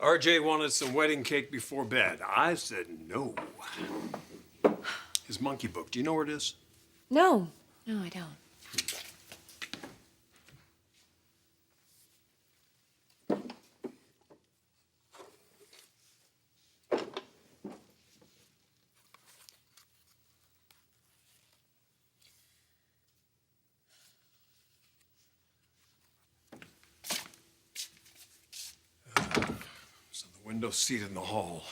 RJ wanted some wedding cake before bed. I said no. His monkey book, do you know where it is? No, I don't. So the window seat in the hall.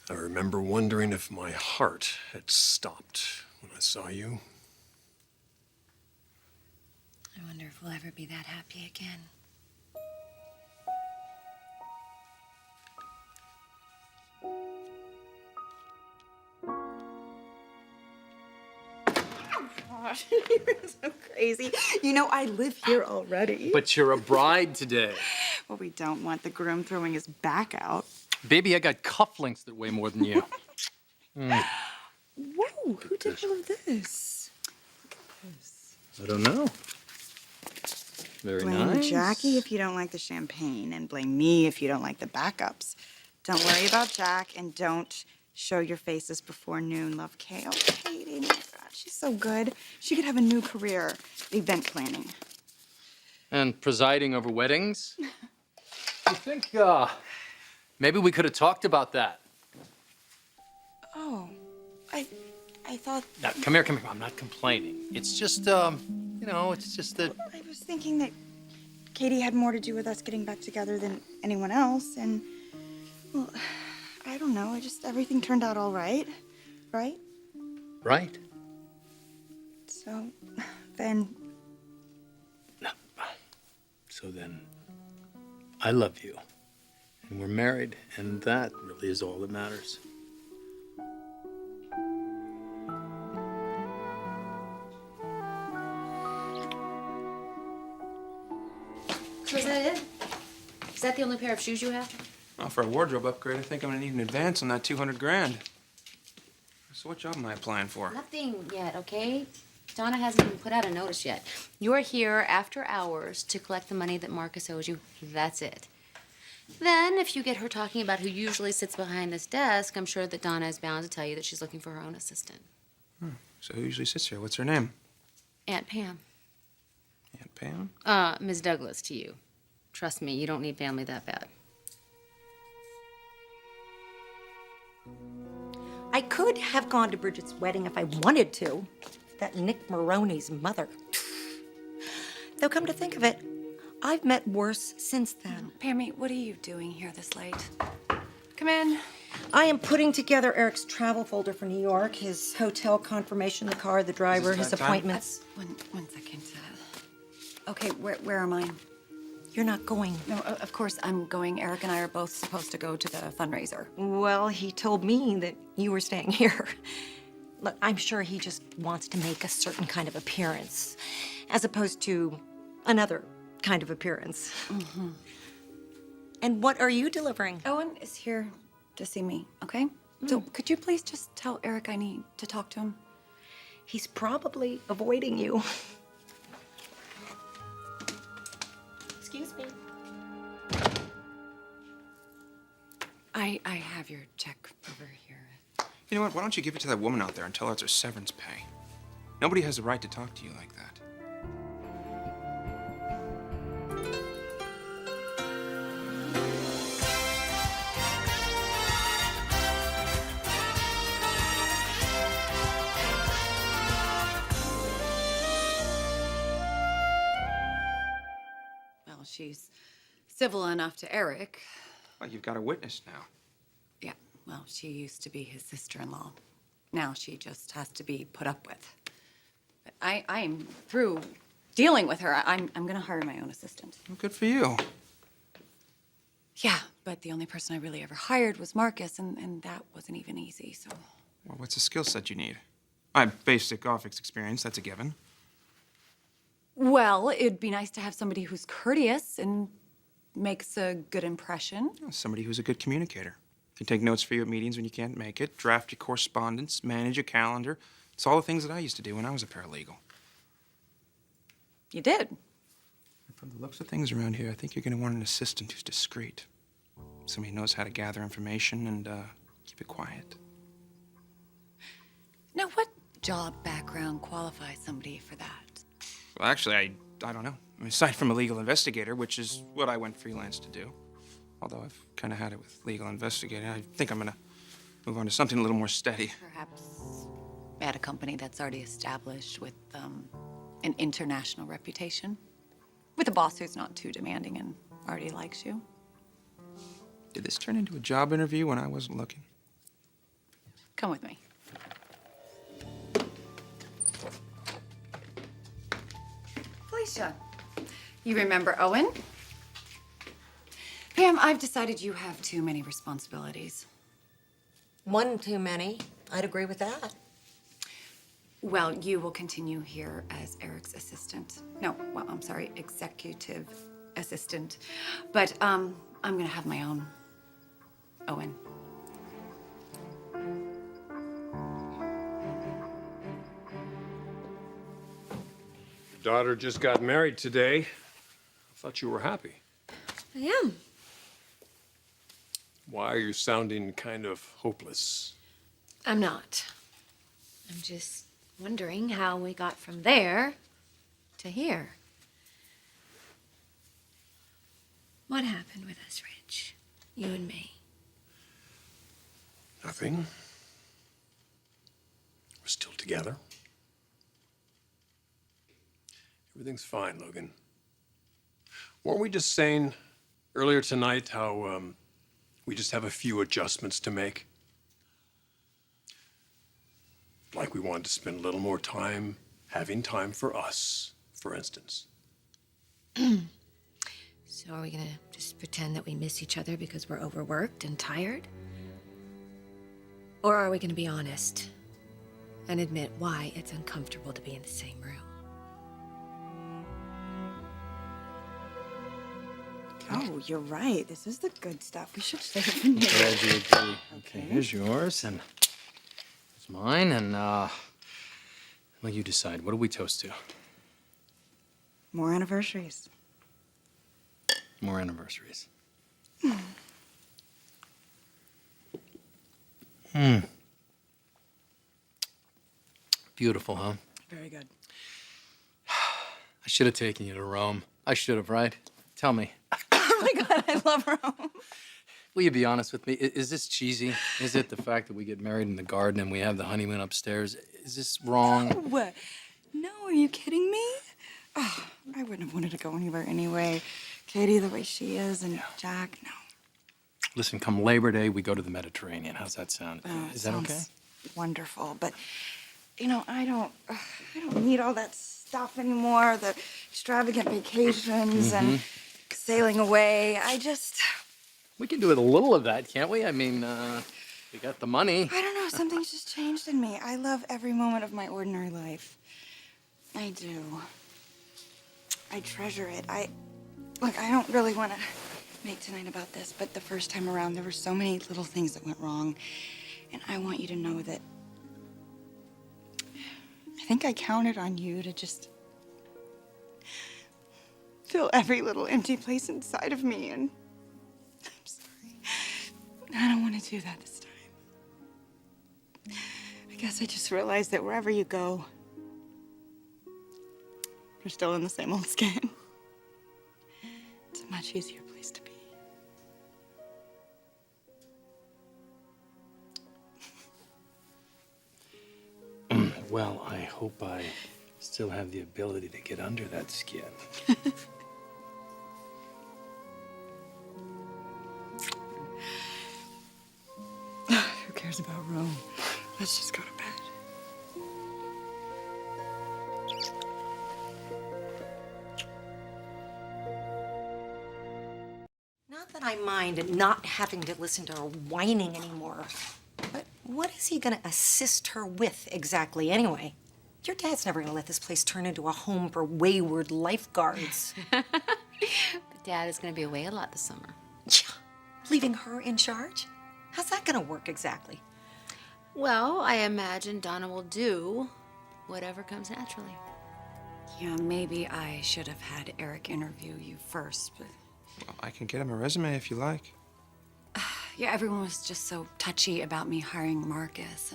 I remember wondering if my heart had stopped when I saw you. I wonder if we'll ever be that happy again. Gosh, you're so crazy. You know, I live here already. But you're a bride today. Well, we don't want the groom throwing his back out. Baby, I got cufflinks that weigh more than you. Whoa, who did all of this? Look at this. I don't know. Very Blame nice. Jackie if you don't like the champagne, and blame me if you don't like the backups. Don't worry about Jack, and don't show your faces before noon. Love, Kay. Oh, Katie, my God, she's so good. She could have a new career, event planning. And presiding over weddings? I think, maybe we could have talked about that. Oh, I thought... Now, come here. I'm not complaining. It's just, it's just that... I was thinking that Katie had more to do with us getting back together than anyone else, and, well, I don't know. Everything turned out all right, right? Right? So, then... No. So then, I love you, and we're married, and that really is all that matters. So is that it? Is that the only pair of shoes you have? Well, for a wardrobe upgrade, I think I'm gonna need an advance on that 200 grand. So what job am I applying for? Nothing yet, okay? Donna hasn't even put out a notice yet. You're here after hours to collect the money that Marcus owes you. That's it. Then, if you get her talking about who usually sits behind this desk, I'm sure that Donna is bound to tell you that she's looking for her own assistant. So who usually sits here? What's her name? Aunt Pam. Aunt Pam? Ms. Douglas to you. Trust me, you don't need family that bad. I could have gone to Bridget's wedding if I wanted to. That Nick Maroney's mother. Though come to think of it, I've met worse since then. Pammy, what are you doing here this late? Come in. I am putting together Eric's travel folder for New York, his hotel confirmation, the car, the driver, his appointments. One second. Okay, where am I? You're not going. No, of course I'm going. Eric and I are both supposed to go to the fundraiser. Well, he told me that you were staying here. Look, I'm sure he just wants to make a certain kind of appearance, as opposed to another kind of appearance. Mm-hmm. And what are you delivering? Owen is here to see me, okay? So could you please just tell Eric I need to talk to him? He's probably avoiding you. Excuse me. I have your check over here. You know what? Why don't you give it to that woman out there and tell her it's her severance pay? Nobody has the right to talk to you like that. Well, she's civil enough to Eric. Well, you've got a witness now. Yeah, well, she used to be his sister-in-law. Now she just has to be put up with. But I'm through dealing with her. I'm gonna hire my own assistant. Well, good for you. Yeah, but the only person I really ever hired was Marcus, and that wasn't even easy, so. Well, what's the skill set you need? I have basic office experience, that's a given. Well, it'd be nice to have somebody who's courteous and makes a good impression. Somebody who's a good communicator. Can take notes for you at meetings when you can't make it, draft your correspondence, manage your calendar. It's all the things that I used to do when I was a paralegal. You did? From the looks of things around here, I think you're going to want an assistant who's discreet. Somebody who knows how to gather information and keep it quiet. Now, what job background qualifies somebody for that? Well, actually, I don't know. I mean, aside from a legal investigator, which is what I went freelance to do. Although I've kind of had it with legal investigating, I think I'm going to move on to something a little more steady. Perhaps at a company that's already established with an international reputation? With a boss who's not too demanding and already likes you? Did this turn into a job interview when I wasn't looking? Come with me. Felicia, you remember Owen? Pam, I've decided you have too many responsibilities. One too many. I'd agree with that. Well, you will continue here as Eric's assistant. No, well, I'm sorry, executive assistant. But I'm gonna have my own Owen. Your daughter just got married today. I thought you were happy. I am. Why are you sounding kind of hopeless? I'm not. I'm just wondering how we got from there to here. What happened with us, Rich? You and me. Nothing. We're still together. Everything's fine, Logan. Weren't we just saying earlier tonight how we just have a few adjustments to make? Like we wanted to spend a little more time having time for us, for instance. So are we gonna just pretend that we miss each other because we're overworked and tired? Or are we gonna be honest and admit why it's uncomfortable to be in the same room? Oh, you're right. This is the good stuff. We should save it. Glad you agree. Okay, here's yours, and it's mine, and well, you decide. What do we toast to? More anniversaries. More anniversaries. Beautiful, huh? Very good. I should have taken you to Rome. I should have, right? Tell me. Oh my God, I love Rome. Will you be honest with me? Is this cheesy? Is it the fact that we get married in the garden and we have the honeymoon upstairs? Is this wrong? What? No, are you kidding me? Oh, I wouldn't have wanted to go anywhere anyway. Katie, the way she is, and Jack, no. Listen, come Labor Day, we go to the Mediterranean. How's that sound? Oh, Is that okay? sounds wonderful, but you know, I don't need all that stuff anymore. The extravagant vacations and sailing away. We can do a little of that, can't we? I mean, we got the money. I don't know. Something's just changed in me. I love every moment of my ordinary life. I do. I treasure it. Look, I don't really want to make tonight about this, but the first time around, there were so many little things that went wrong. And I want you to know that I think I counted on you to just fill every little empty place inside of me. And I'm sorry. I don't want to do that this time. I guess I just realized that wherever you go, you're still in the same old skin. It's a much easier place to be. Well, I hope I still have the ability to get under that skin. Who cares about Rome? Let's just go to bed. Not that I mind not having to listen to her whining anymore. But what is he gonna assist her with exactly anyway? Your dad's never gonna let this place turn into a home for wayward lifeguards. But Dad is gonna be away a lot this summer. Yeah, leaving her in charge? How's that gonna work exactly? Well, I imagine Donna will do whatever comes naturally. Yeah, maybe I should have had Eric interview you first, but Well, I can get him a resume if you like. yeah, everyone was just so touchy about me hiring Marcus.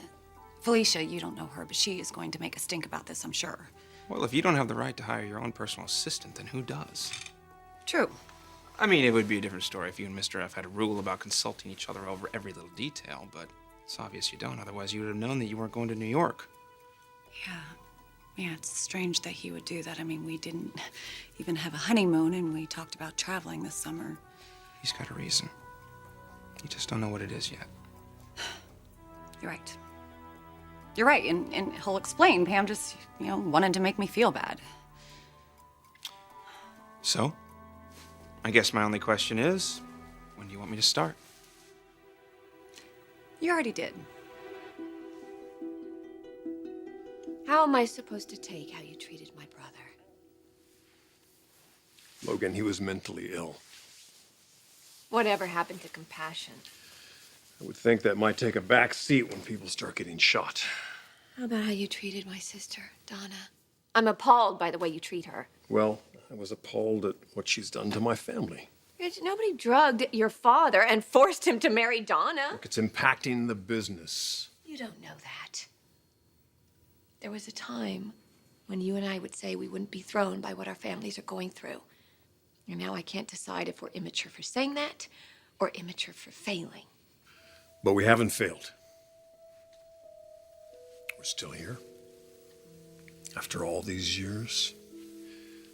Felicia, you don't know her, but she is going to make a stink about this, I'm sure. Well, if you don't have the right to hire your own personal assistant, then who does? True. I mean, it would be a different story if you and Mr. F had a rule about consulting each other over every little detail, but it's obvious you don't. Otherwise, you would have known that you weren't going to New York. Yeah. Yeah, it's strange that he would do that. I mean, we didn't even have a honeymoon, and we talked about traveling this summer. He's got a reason. You just don't know what it is yet. You're right. You're right, and he'll explain. Pam just, wanted to make me feel bad. So, I guess my only question is, when do you want me to start? You already did. How am I supposed to take how you treated my brother? Logan, he was mentally ill. Whatever happened to compassion? I would think that might take a back seat when people start getting shot. How about how you treated my sister, Donna? I'm appalled by the way you treat her. Well, I was appalled at what she's done to my family. Nobody drugged your father and forced him to marry Donna. Look, it's impacting the business. You don't know that. There was a time when you and I would say we wouldn't be thrown by what our families are going through. And now I can't decide if we're immature for saying that or immature for failing. But we haven't failed. We're still here. After all these years.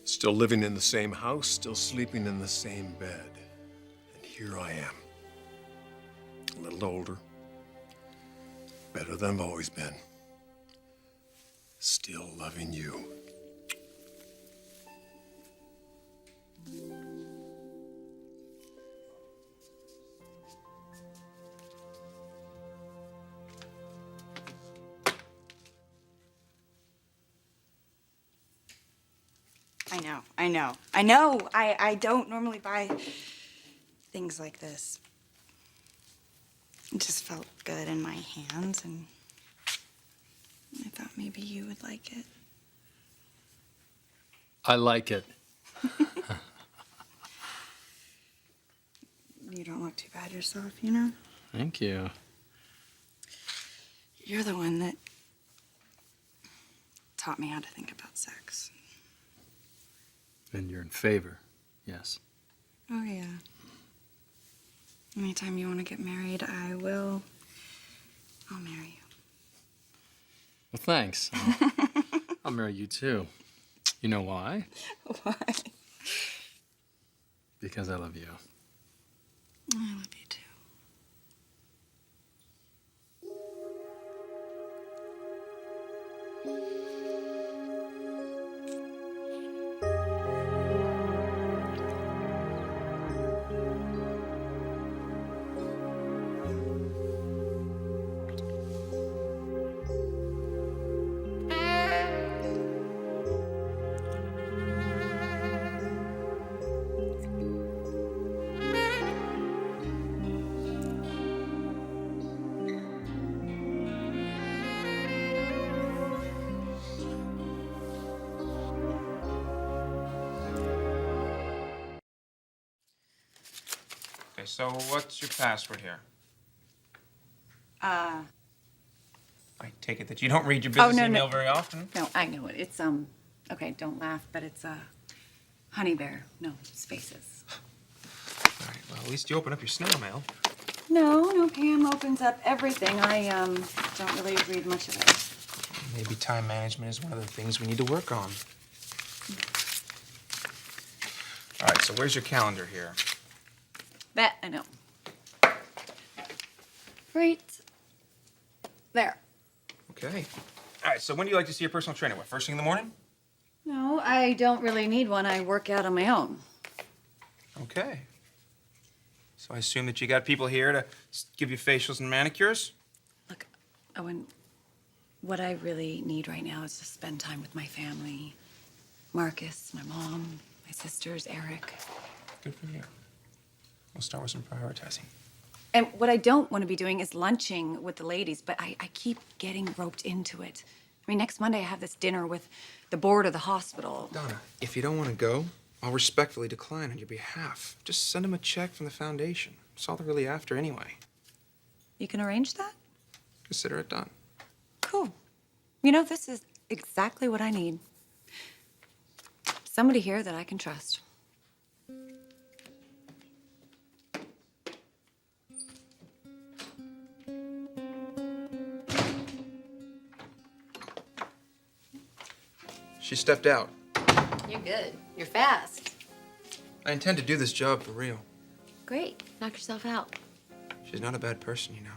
Still living in the same house, still sleeping in the same bed. And here I am. A little older. Better than I've always been. Still loving you. I know. I don't normally buy things like this. It just felt good in my hands, and I thought maybe you would like it. I like it. You don't look too bad yourself, you know? Thank you. You're the one that taught me how to think about sex. And you're in favor, yes. Oh, yeah. Anytime you want to get married, I'll marry you. Well, thanks. I'll marry you too. You know why? Why? Because I love you. I love you too. Okay, so what's your password here? I take it that you don't read your business no, email no. very often? No, I know it. It's, okay, don't laugh, but it's, Honey Bear. No, spaces. All right, well, at least you open up your snail mail. No, Pam opens up everything. I, don't really read much of it. Maybe time management is one of the things we need to work on. All right, so where's your calendar here? That, I know. Right there. Okay. All right, so when do you like to see your personal trainer? What, first thing in the morning? No, I don't really need one. I work out on my own. Okay. So I assume that you got people here to give you facials and manicures? Look, Owen, what I really need right now is to spend time with my family. Marcus, my mom, my sisters, Eric. Good for you. We'll start with some prioritizing. And what I don't want to be doing is lunching with the ladies, but I keep getting roped into it. I mean, next Monday I have this dinner with the board of the hospital. Donna, if you don't want to go, I'll respectfully decline on your behalf. Just send them a check from the foundation. That's all they're really after anyway. You can arrange that? Consider it done. Cool. You know, this is exactly what I need. Somebody here that I can trust. She stepped out. You're good. You're fast. I intend to do this job for real. Great. Knock yourself out. She's not a bad person, you know.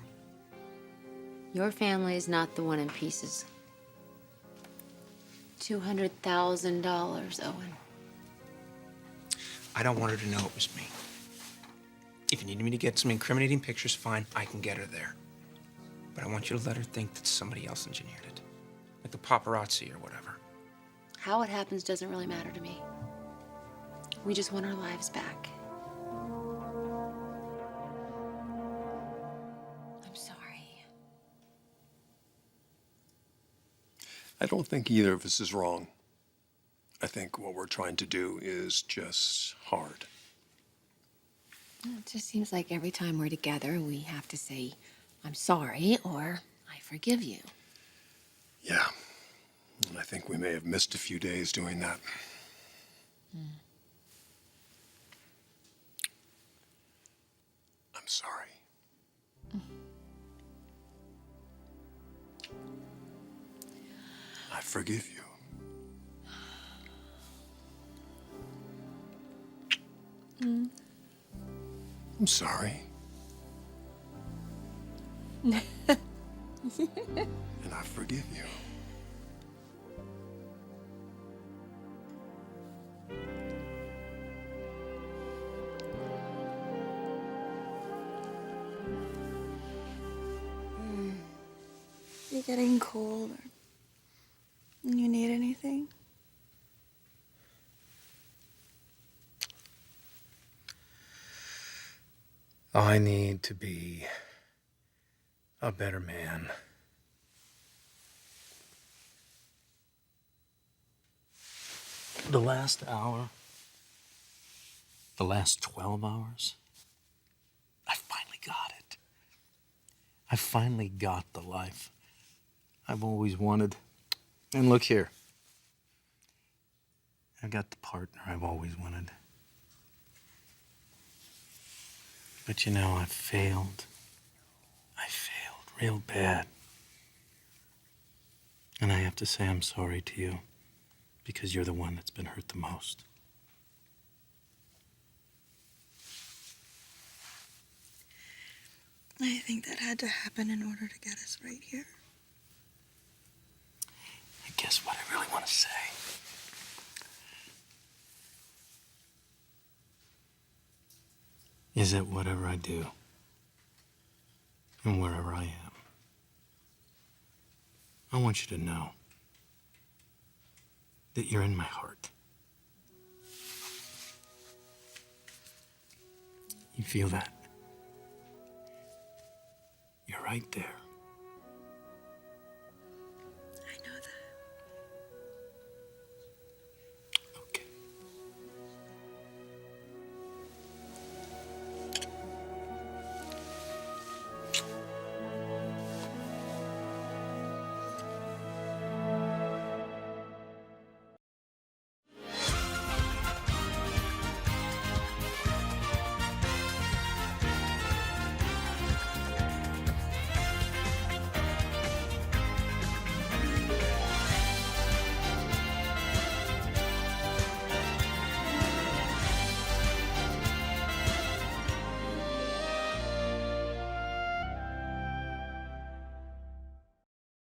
Your family is not the one in pieces. $200,000, Owen. I don't want her to know it was me. If you need me to get some incriminating pictures, fine, I can get her there. But I want you to let her think that somebody else engineered it. Like the paparazzi or whatever. How it happens doesn't really matter to me. We just want our lives back. I'm sorry. I don't think either of us is wrong. I think what we're trying to do is just hard. It just seems like every time we're together, we have to say, I'm sorry, or I forgive you. Yeah. And I think we may have missed a few days doing that. I'm sorry. I forgive you. I'm sorry. And I forgive you. You getting cold? Or you need anything? I need to be a better man. The last hour, the last 12 hours, I finally got it. I finally got the life I've always wanted. And look here. I got the partner I've always wanted. But you know, I failed. I failed real bad. And I have to say I'm sorry to you because you're the one that's been hurt the most. I think that had to happen in order to get us right here. I guess what I really want to say is that whatever I do and wherever I am, I want you to know that you're in my heart. You feel that? You're right there.